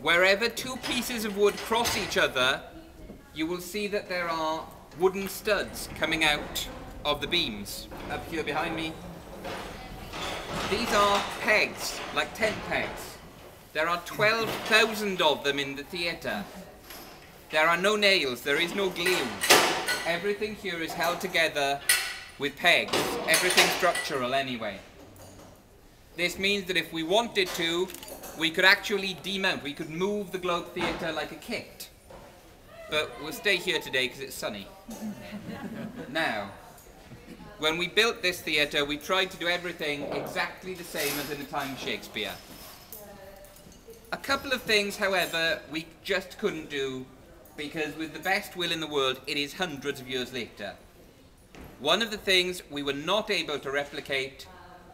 Wherever two pieces of wood cross each other, you will see that there are wooden studs coming out of the beams. Up here behind me. These are pegs, like tent pegs. There are 12,000 of them in the theatre. There are no nails, there is no glue. Everything here is held together with pegs. Everything structural anyway. This means that if we wanted to, we could actually demount. We could move the Globe Theatre like a kit. But we'll stay here today because it's sunny. Now, when we built this theatre, we tried to do everything exactly the same as in the time of Shakespeare. A couple of things, however, we just couldn't do because with the best will in the world, it is hundreds of years later. One of the things we were not able to replicate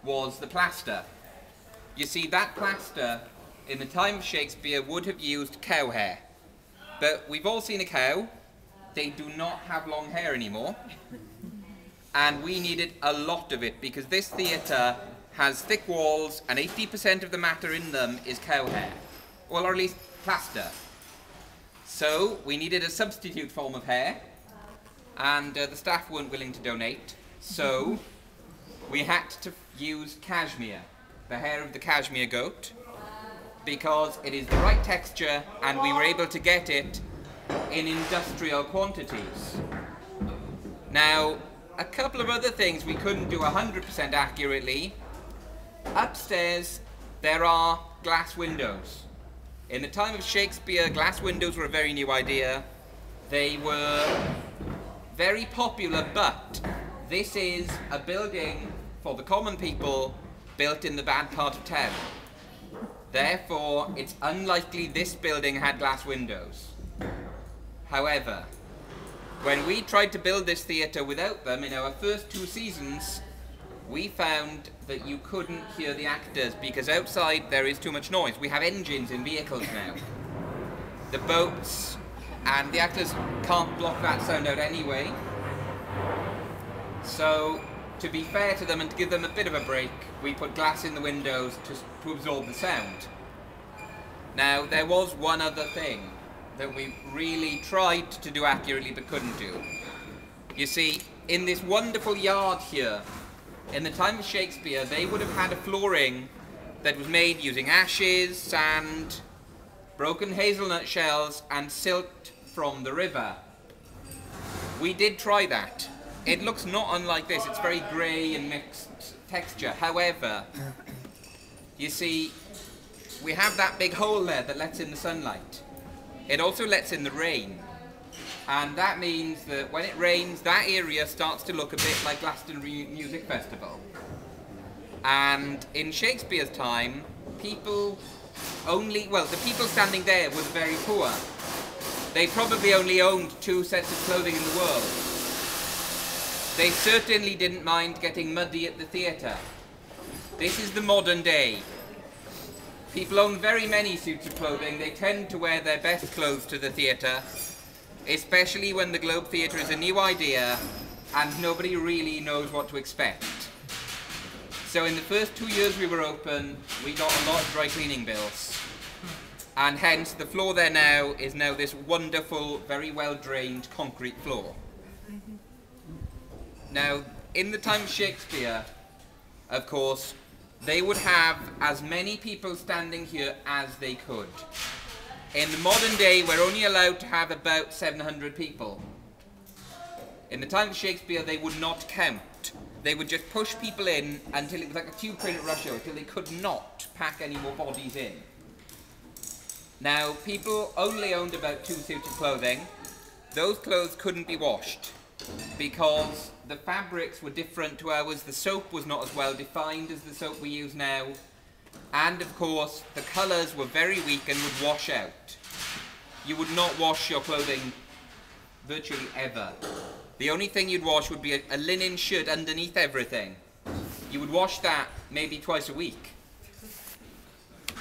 was the plaster. You see, that plaster in the time of Shakespeare would have used cow hair. But we've all seen a cow. They do not have long hair anymore. And we needed a lot of it because this theatre has thick walls and 80% of the matter in them is cow hair. Well, or at least plaster. So we needed a substitute form of hair, and the staff weren't willing to donate. So we had to use cashmere, the hair of the cashmere goat, because it is the right texture and we were able to get it in industrial quantities. Now, a couple of other things we couldn't do 100% accurately. Upstairs, there are glass windows. In the time of Shakespeare, glass windows were a very new idea. They were very popular, but this is a building for the common people built in the bad part of town. Therefore, it's unlikely this building had glass windows. However, when we tried to build this theatre without them in our first 2 seasons, we found that you couldn't hear the actors because outside there is too much noise. We have engines in vehicles now. The boats and the actors can't block that sound out anyway. So, to be fair to them and to give them a bit of a break, we put glass in the windows to absorb the sound. Now, there was one other thing that we really tried to do accurately but couldn't do. You see, in this wonderful yard here, in the time of Shakespeare, they would have had a flooring that was made using ashes, sand, broken hazelnut shells, and silt from the river. We did try that. It looks not unlike this. It's very grey and mixed texture. However, you see, we have that big hole there that lets in the sunlight. It also lets in the rain. And that means that when it rains, that area starts to look a bit like Glastonbury Music Festival. And in Shakespeare's time, the people standing there were very poor. They probably only owned 2 sets of clothing in the world. They certainly didn't mind getting muddy at the theatre. This is the modern day. People own very many suits of clothing. They tend to wear their best clothes to the theatre, especially when the Globe Theatre is a new idea and nobody really knows what to expect. So in the first 2 years we were open, we got a lot of dry cleaning bills. And hence the floor there now is now this wonderful, very well drained concrete floor. Now, in the time of Shakespeare, of course, they would have as many people standing here as they could. In the modern day, we're only allowed to have about 700 people. In the time of Shakespeare, they would not count. They would just push people in until it was like a tube train at rush hour, until they could not pack any more bodies in. Now, people only owned about 2 suits of clothing. Those clothes couldn't be washed because the fabrics were different to ours. The soap was not as well defined as the soap we use now. And of course, the colours were very weak and would wash out. You would not wash your clothing virtually ever. The only thing you'd wash would be a linen shirt underneath everything. You would wash that maybe twice a week.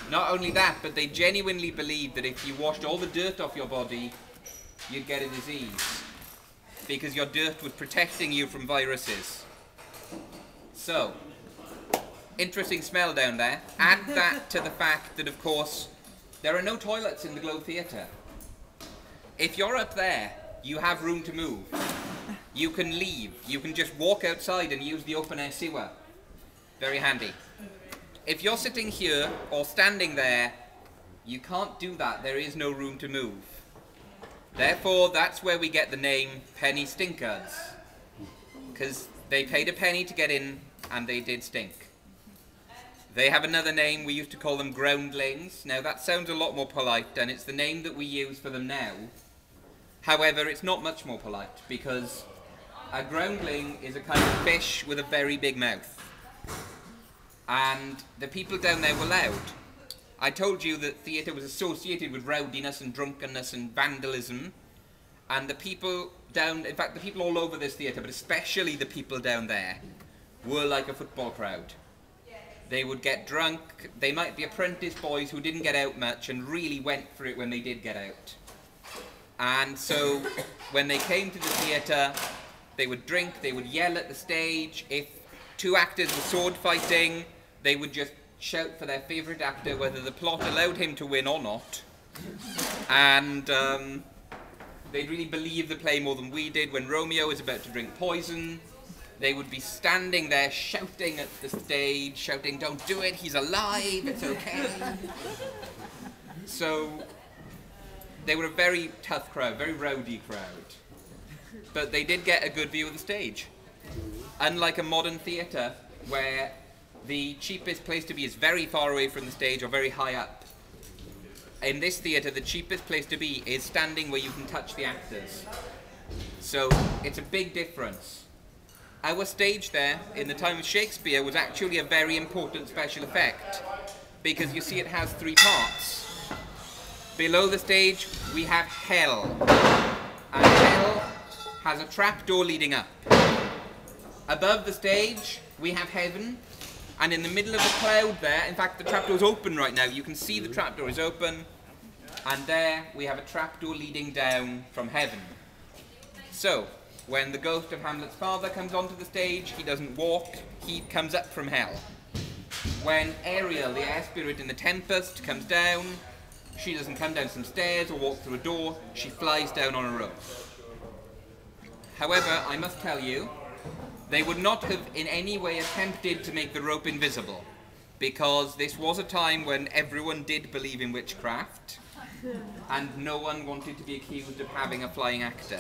Not only that, but they genuinely believed that if you washed all the dirt off your body, you'd get a disease. Because your dirt was protecting you from viruses. So, interesting smell down there. Add that to the fact that, of course, There are no toilets in the Globe Theatre. If you're up there, you have room to move. You can leave. You can just walk outside and use the open air sewer. Very handy. If you're sitting here or standing there, you can't do that. There is no room to move. Therefore, that's where we get the name Penny Stinkards. Because they paid a penny to get in, and they did stink. They have another name. We used to call them groundlings. Now, that sounds a lot more polite, and it's the name that we use for them now. However, it's not much more polite, because a groundling is a kind of fish with a very big mouth. And the people down there were loud. I told you that theatre was associated with rowdiness and drunkenness and vandalism. And the people down, in fact, the people all over this theatre, but especially the people down there, were like a football crowd. They would get drunk. They might be apprentice boys who didn't get out much and really went for it when they did get out. And so, when they came to the theatre, they would drink, they would yell at the stage. If two actors were sword fighting, they would just shout for their favourite actor, whether the plot allowed him to win or not. And they'd really believe the play more than we did. When Romeo was about to drink poison, they would be standing there shouting at the stage, shouting, "Don't do it, he's alive, it's okay." So, they were a very tough crowd, very rowdy crowd. But they did get a good view of the stage. Unlike a modern theatre, where the cheapest place to be is very far away from the stage or very high up. In this theatre, the cheapest place to be is standing where you can touch the actors. So, it's a big difference. Our stage there, in the time of Shakespeare, was actually a very important special effect, because you see it has 3 parts. Below the stage, we have hell, and hell has a trapdoor leading up. Above the stage, we have heaven, and in the middle of the cloud there, in fact, the trapdoor is open right now. You can see the trapdoor is open, and there we have a trapdoor leading down from heaven. So, when the ghost of Hamlet's father comes onto the stage, he doesn't walk, he comes up from hell. When Ariel, the air spirit in The Tempest, comes down, she doesn't come down some stairs or walk through a door, she flies down on a rope. However, I must tell you, they would not have in any way attempted to make the rope invisible, because this was a time when everyone did believe in witchcraft, and no one wanted to be accused of having a flying actor.